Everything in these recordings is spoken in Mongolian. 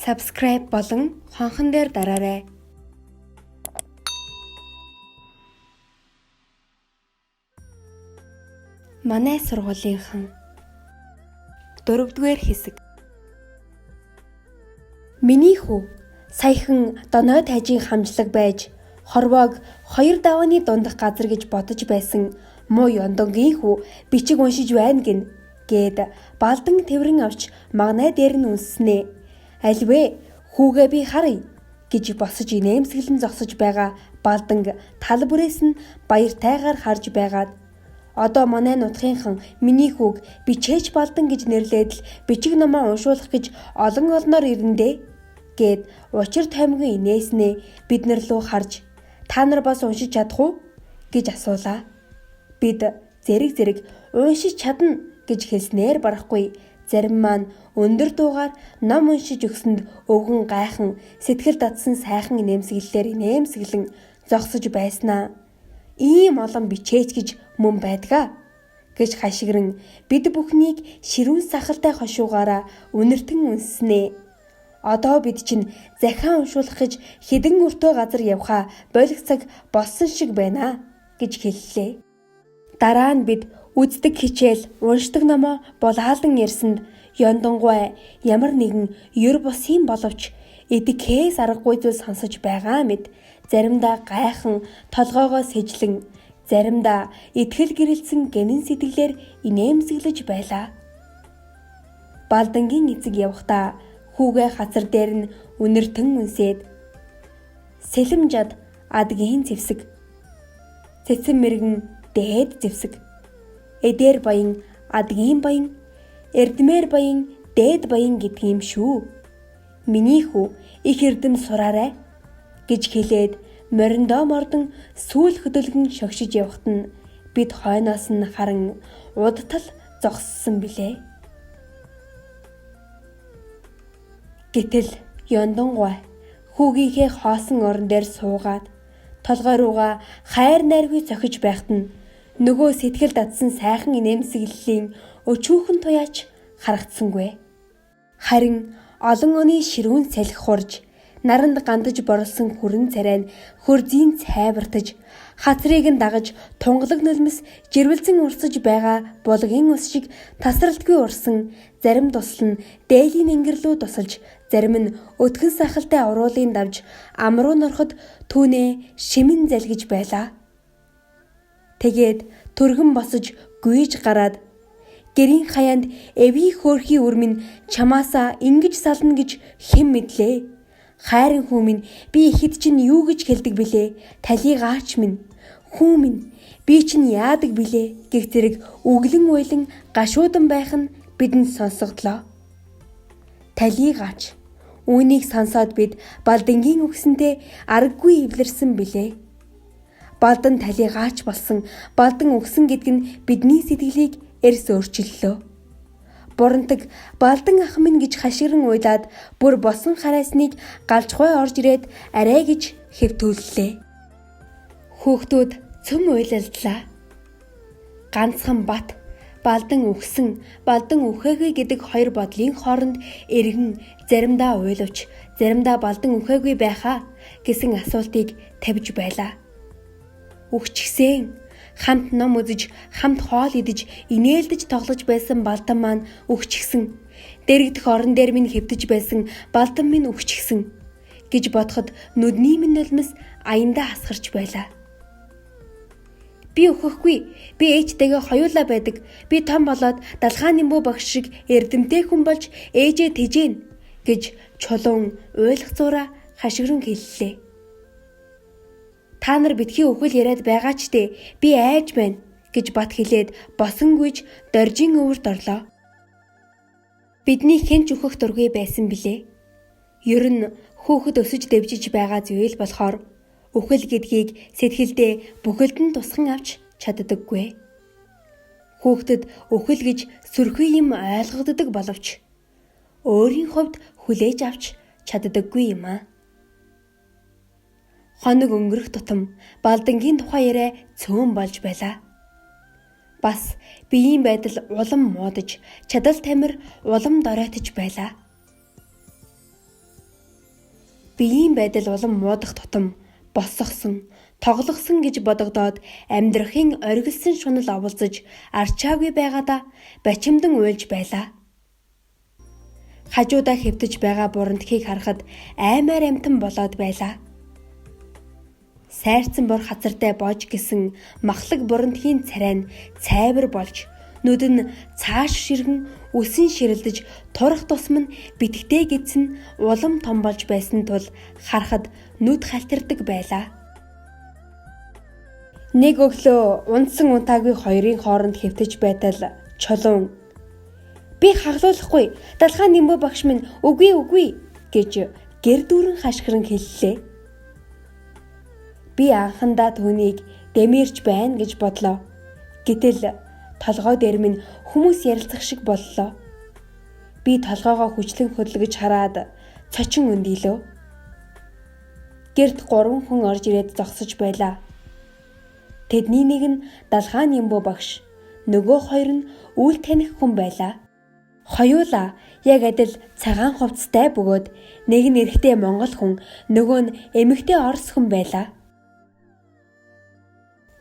Subscribe болон хонхон дээр дараарай. Манай сургуулийнхан 4-р хэсэг. Миний хүү саяхан доной тайжийн хамжлаг байж хорвоог 2 давааны дундах газар гэж бодож байсан муу ёндонгийн хүү бичиг уншиж байна гээд балдан тэврэн авч магнай дээр нь үнснэ. Альвэ хүүгээ би харъя гэж босож инээмсэглэн зогсож байгаа балданг тал бүрээс нь баяртайгаар харж байгаад одоо манай нутгийнхан миний хүүг бичээч балдан гэж нэрлээд л бичиг номоо уншуулах гэж олоноор ирэндээ гээд учир таймгийн инээснээ бид нар руу харж та нар бас уншиж чадах уу гэж асуулаа. Бид зэрэг уншиж чадна гэж хэлснээр барахгүй зарим маань өндөр дуугаар ном уншиж өгсөнд өвгөн гайхан сэтгэл татсан сайхан инээмсэглэлээр инээмсэглэн зогсож байснаа. Ийм олон бичээч гэж мөн байдгаа гэж хашгиран бид бүхнийг ширүүн сахалтай хошуугаараа үнэртэн үнснэ. Одоо бид чинь захиан уншуулах гэж хідэн өртөө газар явхаа болох цаг болсон шиг байна гэж хэллээ. Дараа нь бид үздэг хичээл уншдаг номоо булаалан ярьсанд ёндонгой ямар нэгэн ёр бусын боловч эдгээс аргагүй зүйл сонсож байгаа мэд заримдаа гайхан толгоогоо сэжлэн заримдаа итгэл гэрэлцэн гэнэн сэтгэлээр инээмсэглэж байлаа. Балдангийн эцэг явхдаа хүүгээ хацар дээр нь үнэртэн үнсээд сэлэмжад адгийн зэвсэг цэцэн мэргэн дээд зэвсэг эдэр баян адгийн баян эрдмээр баян дээд баян гэдгийм шүү. Миний хүү их эрдэм сураарай гэж хэлээд мориндоо мордон сүүл хөдөлгөн шогшиж явахт нь бид хойноос нь харан удтал зогссон билээ. Гэтэл ёндонгой хүүгийнхээ хоосон орон дээр суугаад толгой руугаа хайр найргүй цохиж байхад нь нөгөө сэтгэл дадсан сайхан инээмсэглэлийн өчүүхэн туяач харагдсангүй. Харин олон оны ширүүн салхи хурж наранд гандаж борлсон хүрэн царай нь хөрзийн цайвартаж хацрыг нь дагаж тунгалаг нулимс жирвэлзэн урсаж байгаа булгийн ус шиг тасралтгүй урсан зарим тусал нь дээлийн ингэрлүү тусалж зарим нь өтгөн сахалтай уруулын давж амруу норход түүнээ шимэн залгиж байлаа. Тэгээд түргэн босож гүйж гараад гэрийн хаяанд эвийн хөөрхий үрмэн чамаасаа ингэж сална гэж хэн мэдлээ. Хайрын хүү минь би ихэд чинь юу гэж хэлдэг билээ? Талийг аач минь хүү минь би чинь яадаг билээ гэх зэрэг өглөн уйлан гашуудан байх нь бидэнд сонсогдлоо. Талийг аач. Үүнийг сонсоод бид балдангийн үгсэнтэй аргагүй эвлэрсэн билээ. Балдан талийг аач болсон балдан үгсэн гэдэг нь бидний сэтгэлийг эрс өөрчиллөө. Бурандаг балдан ах минь гэж хашгиран уйлаад бүр босон хараасныг галжхой орж ирээд арай гэж хэвтүүллээ. Хүүхдүүд цөм уйлалдлаа. Ганцхан бат балдан үгсэн балдан үхээгүй гэдэг хоёр бодлын хооронд эргэн заримдаа уйлвч заримдаа балдан үхээгүй байхаа гэсэн асуултыг тавьж байлаа. Үхчихсэн хамт ном үзэж хамт хоол идэж инээлдэж тоглож байсан балдан маань үхчихсэн. Дэрэгдэх орон дээр минь хэвтэж байсан балдан минь үхчихсэн гэж бодоход нүдний минь нулимс аяндаа хасгарч байлаа. Би үхэхгүй. Би ээжтэйгээ хоёулаа байдаг. Би том болоод далхааны бүү багш шиг эрдэмтэй хүн болж ээжээ тэжээн гэж чулуун уйлах зураа хашгиран хэллээ. Та нар битгий өхөл яриад байгаа ч дээ би айж байна гэж бат хэлээд босонгүйж доржийн өвөрт орлоо. Бидний хэн ч өөхөх дургүй байсан билээ. Ер нь хүүхэд өсөж дэвжиж байгаа зүйл болохоор үхэл гэдгийг сэтгэлдээ бүхэлдэн тусган авч чаддаггүй. Хүүхдэд үхэл гэж сүрхий юм ойлгогддог боловч өөрийн хувьд хүлээж авч чаддаггүй юм аа. Хоног өнгөрөх тутам балдангийн тухай яриа цөөн болж байлаа. Бас биеийн байдал улам муудаж, чадал тамир улам доройтож байлаа. Биеийн байдал улам муудах тутам босгосон, тоглосон гэж бодогдоод амьдрахын оргилсон шунал оволцож арчаагүй байгаадаа бачимдан уйлж байлаа. Хажуудаа хэвтэж байгаа бурандхийг харахад аймаар амтан болоод байлаа. Сайрцсан бор хацартай боож гисэн махлаг бурандхийн царай нь цайвар болж нүд нь цааш ширгэн үсэн ширэлдэж турах тусам нь битгтэй гидсэн улам том болж байсан тул харахад нүд халтирдаг байлаа. Нэг өглөө унтсан унтаагүй хоёрын хооронд хэвтэж байтал чулуун "Би хаглуулахгүй, Далхаа Нимбо багш минь үгүй гэж гэр дүүрэн хашгиран хэллээ. Би анхандаа түүнийг дэмэрч байна гэж бодлоо. Гэтэл толгой дээр минь хүмүүс ярилцах шиг боллоо. Би толгоогоо хүчлэн хөдөлгөж хараад цочин өндийлөө. Гэрт 3 хүн орж ирээд зогсож байлаа. Тэдний нэг нь Далхаа Нимбо багш, нөгөө хоёр нь үл таних хүн байлаа. Хоёулаа яг адил цагаан хувцастай бөгөөд нэг нь эрэгтэй монгол хүн, нөгөө нь эмэгтэй орос хүн байлаа.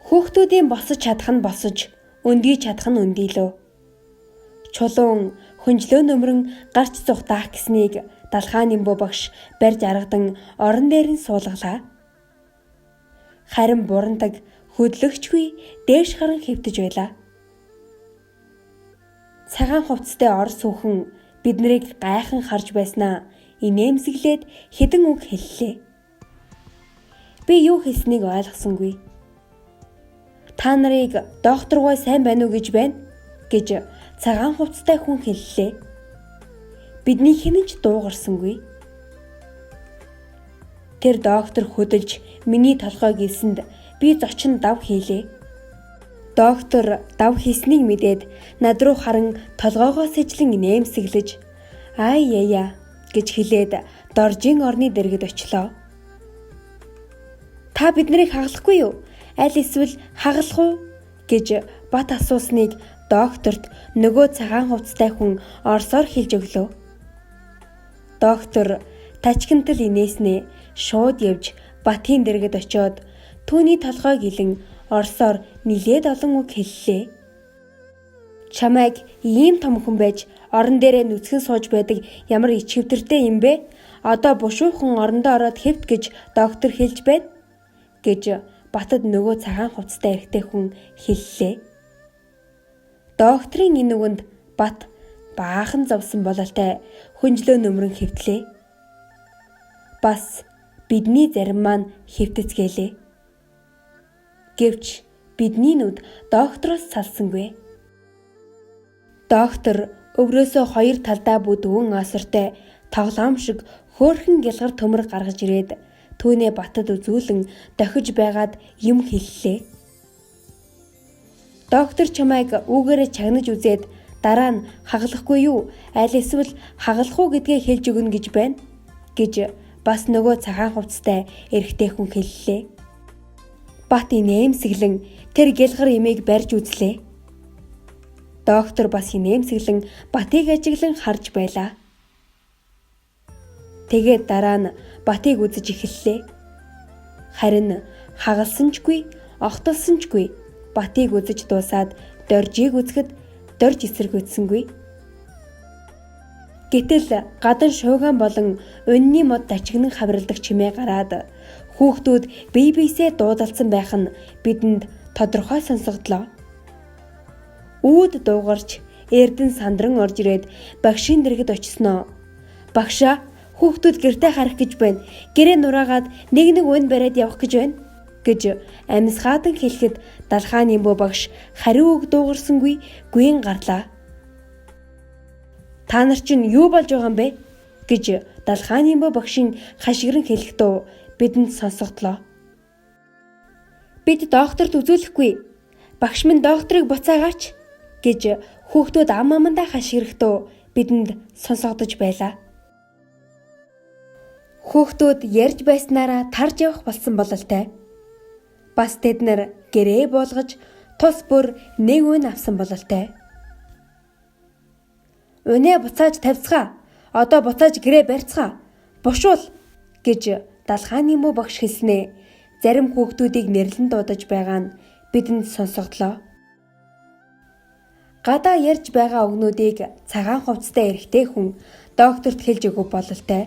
Хүүхдүүдийн босож чадах нь босож, өндийж чадах нь өндийлөө. Чулуун хөнжлөө нөмрөн гарч зүхтаах гэснийг Далхаа Нимбо багш барьж аргадан орон дээр нь суулгалаа. Харин бурандаг хөдлөгчгүй дээш харан хэвтэж байлаа. Цагаан хувцастай орос хүүхэн биднийг гайхан харж байснаа инээмсэглээд хэдэн үг хэллээ. Би юу хэлснийг ойлгосонгүй. Та нарыг докторгүй сайн байна уу гэж байна гэж цагаан хувцастай хүн хэллээ. Бидний хинэж дуугарсангүй. Тэр доктор хөдөлж миний толгой гэлсэнд би зочин дав хийлээ. Доктор дав хийснийг мэдээд над руу харан толгоогоо сэжлэн нэмсэглэж "Ай яя" гэж хэлээд доржийн орны дэргэд очлоо. "Та биднийг хагалахгүй юу? Аль эсвэл хагалах уу?" гэж бат асуусныг докторт нөгөө цагаан хувцастай хүн орсоор хэлж өглөө. Доктор тачигнтал инээснээ шууд явж батын дэргэд очиод түүний толгой гэлэн орсоор нилээд олон үг хэллээ. "Чамайг ийм том хүн байж орон дээрээ нүцгэн сууж байдаг ямар ичгэвтэртэй юм бэ? Одоо бушуухан орондоо ороод хэвт" гэж доктор хэлж байна гэж батад нөгөө цагаан хувцастай эрэгтэй хүн хэллээ. Докторын энэ үгэнд бат баахан зовсон бололтой хөнжлөө нөмрөн хэвтлээ. Бас бидний зарим маань хэвтэцгээлээ. Гэвч бидний нүд доктороос салсангүй. Доктор өврөөсөө 2 талдаа бүдгүүн асартай тоглоом шиг хөөрхөн гялгар төмөр гаргаж ирээд түүнээ батад үзүүлэн дохиж байгаад юм хэллээ. Доктор чамайг үүгээрээ чагнаж үзээд дараа нь хагалахгүй юу, аль эсвэл хагалах уу гэдгээ хэлж өгнө гэж байна гэж бас нөгөө цагаан хувцастай эрэгтэй хүн хэллээ. Бат инээмсэглэн тэр гялгар эмийг барьж үзлээ. Доктор бас инээмсэглэн батыг ажиглан харж байлаа. Тэгээд дараа нь батыг үзэж эхэллээ. Харин хагалсанчгүй, огтолсончгүй батыг үзэж дуусаад доржийг үзэхэд дорж эсэргүүцсэнгүй. Гэтэл гадан шууган болон өнний мод дачигнан хавралдаг чимээ гараад хүүхдүүд бие биесээ дуудалцсан байх нь бидэнд тодорхой сонсогдлоо. Үүд дуугарч эрдэн сандран орж ирээд багшийн дэргэд очсноо. "Багшаа, хүүхдүүд гэртээ харах гэж байна. Гэрээ нураагаад нэг үн бариад явах гэж байна" гэж амьсгаадан хэлэхэд Далхаа Нимбо багш хариу үг дуугарсангүй гүйн гарлаа. "Та нар чинь юу болж байгаа юм бэ?" гэж Далхаа Нимбо багшийн хашгиран хэлэхдээ бидэнд сонсогдлоо. "Бид докторт үзүүлэхгүй. Багш минь докторыг буцаагаач" гэж хүүхдүүд ам амандаа хашгирэхдээ бидэнд сонсогдож байлаа. Хүүхдүүд ярьж байснараа тарж явах болсон бололтой. Бас тэд нар гэрээ буулгаж тус бүр нэг үн авсан бололтой. "Үнэ буцааж тавьцгаа. Одоо буцааж гэрээ барьцгаа. Бушуул" гэж далгааны муу багш хэлснэ. Зарим хүүхдүүдийг нэрлэн дуудаж байгаа нь бидэнд сонсогдлоо. Гадаа ярьж байгаа өгнүүдийг цагаан хувцастай эрэгтэй хүн докторт хэлж өгөх бололтой.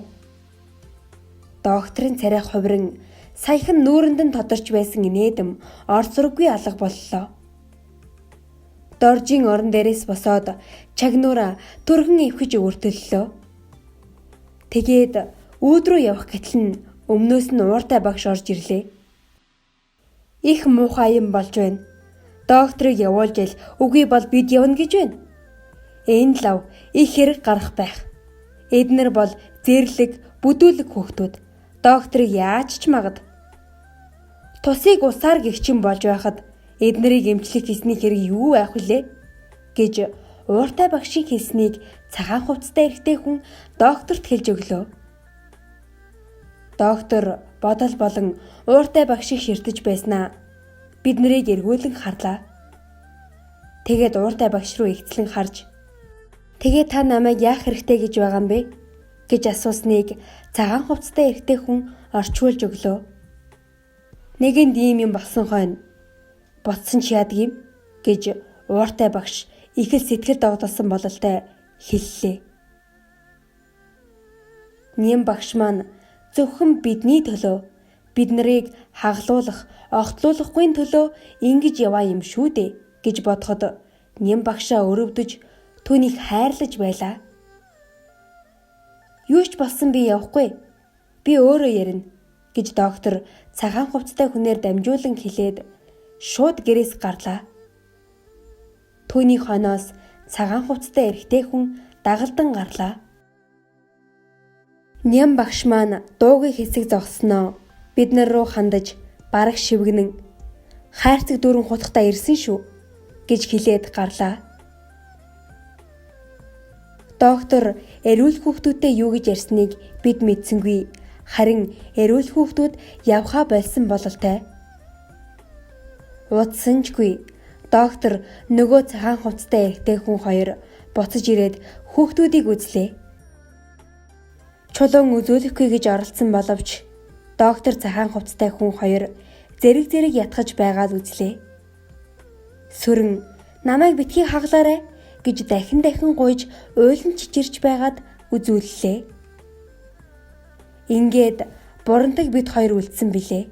Докторын царай хувиран саяхан нүүрэнд нь тодорч байсан инээдэм орц зураггүй алга боллоо. Доржийн орон дээрээс босоод чагнуура түрхэн ивхэж өөртөллөө. Тэгээд өөдрөө явах гэтэл нь өмнөөс нь ууртай багш орж ирлээ. Их муухай юм болж байна. Докторыг явуулж ил үгүй бол бид явна гэж байна. Энэ лав их хэрэг гарах байх. Эднэр бол зэрлэг, бүдүүлэг хүүхдүүд. Докторыг яаж ч магад. Тусыг усаар гихчин болж байхад эднэрийг эмчлэх хийсний хэрэг юу байх вүлээ гэж ууртай багшийн хэлснийг цагаан хувцастай эрэгтэй хүн докторт хэлж өглөө. Доктор бодол болон ууртай багшийг ширтэж байснаа бид нарыг эргүүлэн харлаа. Тэгээд ууртай багш руу ихтлэн харж "Тэгээ та намайг яах хэрэгтэй гэж байгаа юм бэ?" гэж асуусныг цагаан хувцастай эрэгтэй хүн орчуулж өглөө. "Нэгэнд ийм юм болсон хойно ботсон ч яадаг юм" гэж ууртай багш их л сэтгэл догдолсон бололтой хэллээ. Нэм багш маань зөвхөн бидний төлөө, бид нарыг хаглуулах, огтлуулахгүй төлөө ингэж яваа юм шүү дээ гэж бодоход нэм багшаа өрөвдөж түүнийг хайрлаж байлаа. "Юу ч болсон би явахгүй. Би өөрөө ярина" гэж доктор цагаан хувцастай хүнээр дамжуулан хэлээд шууд гэрээс гарлаа. Түүний хойноос цагаан хувцастай эрэгтэй хүн дагалдан гарлаа. Нэм багш маань дуугийн хэсэг зогсноо бид нар руу хандаж бараг шивгэнэн "Хайрцаг дүүрэн хутгатаа ирсэн шүү" гэж хэлээд гарлаа. Доктор эрүүл хүүхдүүдтэй юу гэж ярьсныг бид мэдсэнгүй. Харин эрүүл хүүхдүүд явхаа болсон бололтой. Удсанчгүй доктор нөгөө цагаан хувцастай эрэгтэй хүн хоёр буцаж ирээд хүүхдүүдийг үзлээ. Чулуун үзүүлэхгүй гэж оролцсон боловч доктор цагаан хувцастай хүн хоёр зэрэг ятгаж байгааг үзлээ. Сүрэн "Намайг битгий хаглаарай" гэж дахин гуйж уйлан чичирч байгаад үзүүллээ. Ингээд Бурантаг бид хоёр үлдсэн билээ.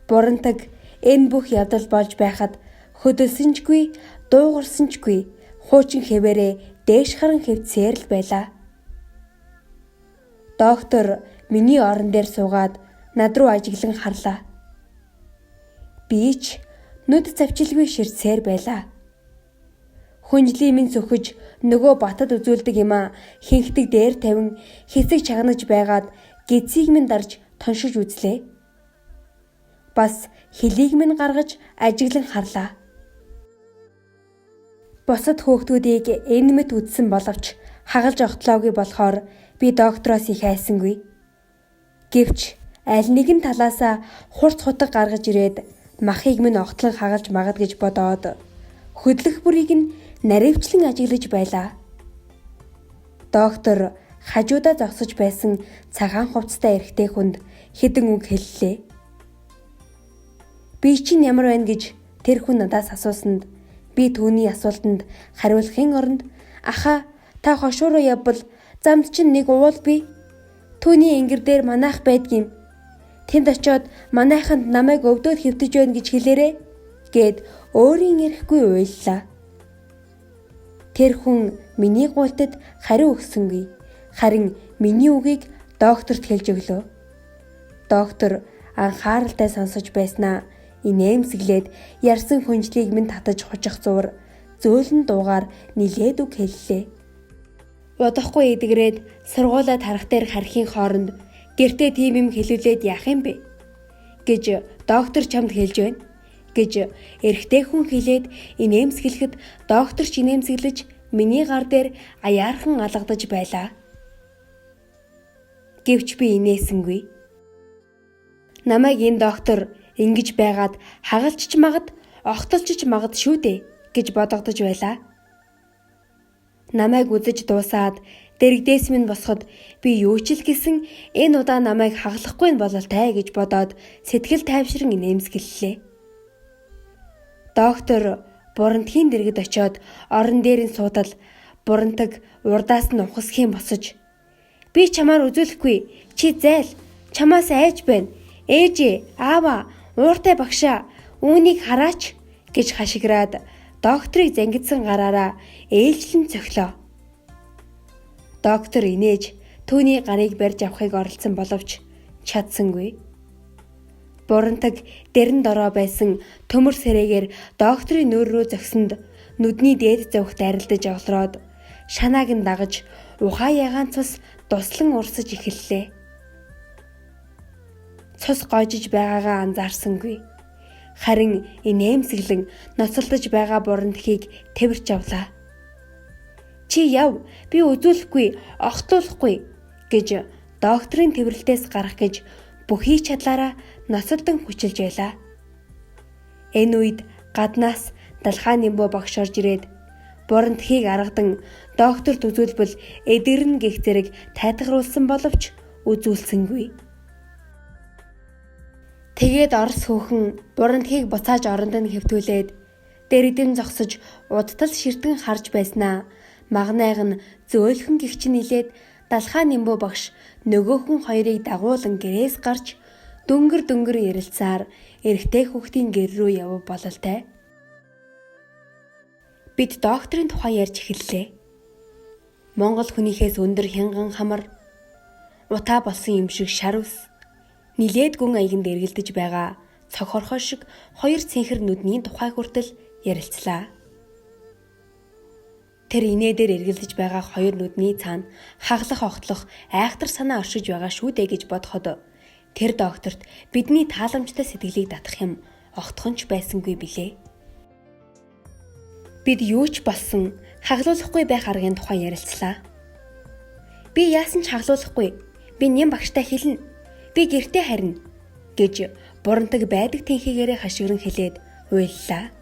Бурантаг энэ бүх явдал болж байхад хөдөлсөнчгүй, дуугарсанчгүй, хуучин хэвээрээ дээш харан хэвцээр л байлаа. Доктор миний орон дээр суугаад над руу ажиглан харлаа. Би ч нүд завчилгүй ширцээр байлаа. Хүнжлийн минь сөхөж нөгөө батад үзүүлдэг юмаа хинхдэг дээр тавин хэсэг чагнаж байгаад гидсийг минь дарж тоншиж үзлээ. Бас хөлийг минь гаргаж ажиглан харлаа. Бусад хүүхдүүдийг энэ мэт үдсэн боловч хагалж огтлоогүй болохоор би доктороос их айсангүй. Гэвч аль нэгэн талаасаа хурц хутга гаргаж ирээд махыг минь огтлон хагалж магад гэж бодоод хөдлөх бүрийг нь наривчлан ажиглаж байлаа. Доктор хажуудаа зогсож байсан цагаан хувцастай эрэгтэй хүнд хэдэн үг хэллээ. "Би чинь ямар байна" гэж тэр хүн надаас асуусанд би түүний асуултанд хариулахын оронд "Аха, та хошуу руу явбал замд чинь нэг уул бий. Түүний ингэр дээр манайх байдгийм. Тэнд очиод манайханд намайг өвдөд хэвтэж байна гэж хэлээрэй" гэд өөрийн ирэхгүй уйллаа. Тэр хүн миний гуйлтад хариу өгсөнгүй. Харин миний үгийг докторт хэлж өглөө. Доктор анхааралтай сонсож байснаа инээмсэглээд ярьсан хүнжлийг минь татаж хужих зуур зөөлөн дуугаар нилээд үг хэллээ. Бодохгүй эдгрээд сургуулаа тарах дээр хархийн хооронд "Гэртээ тийм юм хэлүүлээд яах юм бэ" гэж доктор чамд хэлж байна гэж эрэгтэй хүн хэлээд инээмсэглэхэд доктор ч инээмсэглэж миний гар дээр аяархан алгадаж байлаа. Гэвч би инээсэнгүй. Намайг энэ доктор ингэж байгаад хагалч ч магад, огтолч ч магад шүү дээ гэж бодогдож байлаа. Намайг үзэж дуусаад Дэрэгдээс минь босоход би юу ч л гэсэн энэ удаа намайг хаглахгүй нь бололтой гэж бодоод сэтгэл тайвшран инээмсэглэлээ. Доктор Бурантгийн дэргэд очиод орон дээр нь суудал Бурандаг урдаас нь ухасхийн босож "Би чамаар үзүүлэхгүй. Чи зайл. Чамаас айж байна. Ээжээ, аава, ууртай багшаа, үүнийг хараач" гэж хашгираад докторыг зангидсан гараараа ээлжлэн цохилоо. Доктор инээж түүний гарыг барьж авахыг оролдсон боловч чадсангүй. Бурантаг дэрэн дороо байсан төмөр сэрээгээр докторын нүүр рүү зогсонд нүдний дээд завхт арилдаж оглороод шанааг нь дагаж ухаан ягаан цус дуслан урсаж эхэллээ. Цус гожиж байгаагаа анзаарсангүй. Харин инээмсэглэн ноцолдож байгаа Бурантгийг тэрч авлаа. "Чи яв, би үзүүлэхгүй, огтлуулахгүй" гэж докторын тэрвэрлтээс гарах гэж бүхий чадлаараа ноцолдон хүчилж байлаа. Энэ үед гаднаас Далхаан Нимбо багш орж ирээд Бурантгийг аргадан докторт үзүүлбэл эдгэрнэ гэх зэрэг тайтгаруулсан боловч үзүүлсэнгүй. Тэгээд Орос хүүхэн Бурантгийг буцааж оронд нь хэвтүүлээд дэрэгдэн зогсож удтал ширтэн харж байснаа магнайг нь зөөлхөн гихч нилээд Далхаан Нимбо багш нөгөөхөн хоёрыг дагуулan гэрээс гарч дөнгөр ярилцсаар эрэгтэй хүүхдийн гэр рүү явв бололтой. Бид докторын тухай ярьж эхэллээ. Монгол хүнийхээс өндөр хянган хамар, утаа болсон юм шиг шар ус, нилээд гүн аяганд эргэлдэж байгаа цохорхоо шиг хоёр цэнхэр нүдний тухай хүртэл ярилцлаа. Тэр инээдээр эргэлдэж байгаа хоёр нүдний цаана хаглах огтлох айхтар санаа оршиж байгаа шүү дээ гэж бодоход тэр докторт бидний тааламжтай сэтгэлийг татах юм огтхонч байсангүй билээ. Бид юу ч болсон хаглуулахгүй байх аргын тухай ярилцлаа. "Би яасан ч хаглуулахгүй. Би нэм багштай хэлнэ. Би гэртээ харина" гэж Бурантаг байдаг тэнхигээрээ хашгиран хэлээд уйллаа.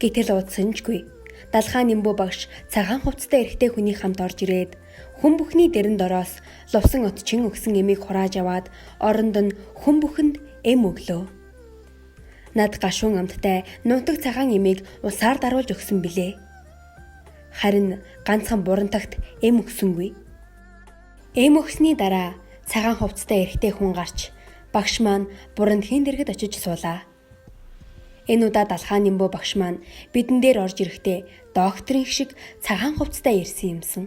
Гэтэл удсанжгүй. Далхаан Нимбо багш цагаан хувцастай эрэгтэй хүний хамт орж ирээд хүн бүхний дэрэн дороос лувсан отчин өгсөн эмийг хурааж аваад оронд нь хүн бүхэнд эм өглөө. Над гашуун амттай нутаг цагаан эмийг усаар даруулж өгсөн билээ. Харин ганцхан Бурантагт эм өгсөнгүй. Эм өгсний дараа цагаан хувцастай эрэгтэй хүн гарч багш маань Бурантгийн дэргэд очиж суулаа. Энэ удаа Далхаан Нимбо багш маань бидэн дээр орж ирэхдээ докторын шиг цагаан хувцастай ирсэн юмсан.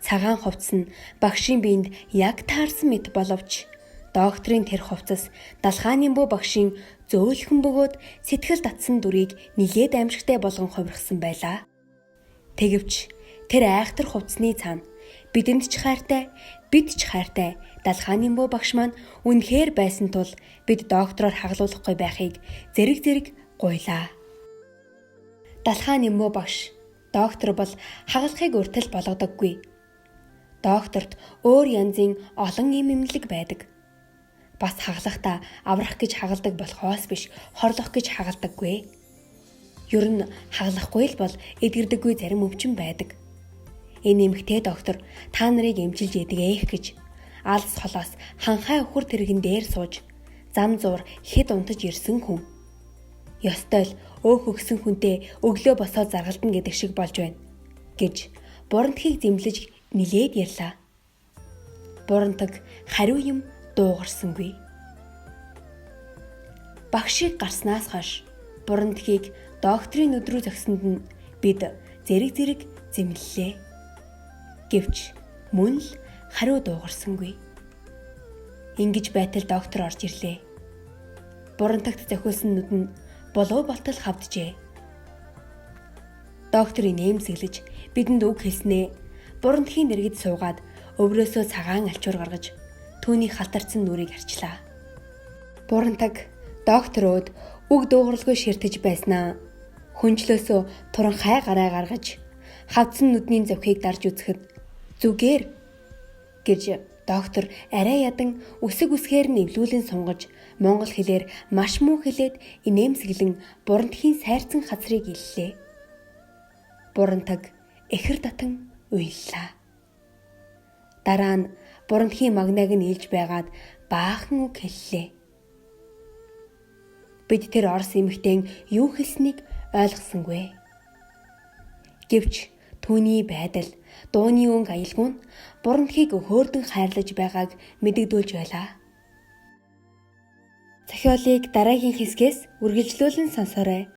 Цагаан хувцас нь багшийн биед яг таарсан мэт боловч докторын тэр хувцас Далхаан Нимбо багшийн зөөлхөн бөгөөд сэтгэл татсан дүрийг нилээд аимшигтай болгон хувирсан байлаа. Тэгвч тэр айхтар хувцсны цаана бидэнд ч хайртай, бид ч хайртай Далхаан Нимбо багш маань үнэхээр байсан тул бид доктороор хаглуулахгүй байхыг зэрэг гуйлаа. Далхаан Нимбо багш, доктор бол хагалахыг урьдчил болгодоггүй. Докторт өөр янзын олон эмэмлэг байдаг. Бас хагалахдаа аврах гэж хагалдаг болохоос биш, хорлох гэж хагалдаггүй. Ер нь хагалахгүй л бол эдгэрдэггүй зарим өвчин байдаг. Энэ эмэгтэй доктор та нарыг эмчилж эдгээх гэж алс холоос ханхай өхөр тэрэгэн дээр сууж зам зуур хэд унтаж ирсэн хүн. Ёстой л өөх өгсөн хүнтэй өглөө босоод заргалдана гэдэг шиг болж байна гэж Бурантгийг зэмлэж нилээд ярьлаа. Бурантаг хариу юм дуугарсангүй. Багшийг гарснаас хойш Бурантгийг докторын өдрөө зогсонд нь бид зэрэг зэмлэлээ. Гэвч мөн л хариу дуугарсангүй. Ингэж байтал доктор орж ирлээ. Бурантагт зохиулсан нүд нь болов болтол хавджээ. Доктор инээмсэглэж бидэнд үг хэлснээ Бурантгийн дэргэд суугаад өврөөсөө цагаан алчуур гаргаж түүний халтарсан нүрийг харчлаа. Бурантаг докторууд үг дуугаралгүй ширтэж байснаа хүнчлөөсөө туранхай гараа гаргаж хавцсан нүдний зөвхийг дарж үзэхэд "Зүгээр" гэж доктор арай ядан үсэг үсгээр нэвлүүлэн сунгаж монгол хэлээр маш муу хэлээд инээмсэглэн Бурантгийн сайрцан хацрыг иллээ. Бурантаг эхэр татан уйллаа. Дараа нь Бурантхийн магнайг нь илж байгаад баахан үг хэллээ. Бид тэр Орос эмэгтэйн юу хэлснийг ойлгосонгүй. Гэвч түүний байдал, дууны өнгө аялгүй нь Бурантхийг хөөрдөн хайрлаж байгааг мэдэгдүүлж байлаа. Зохиолыг дараагийн хэсгээс үргэлжлүүлэн сонсоорой.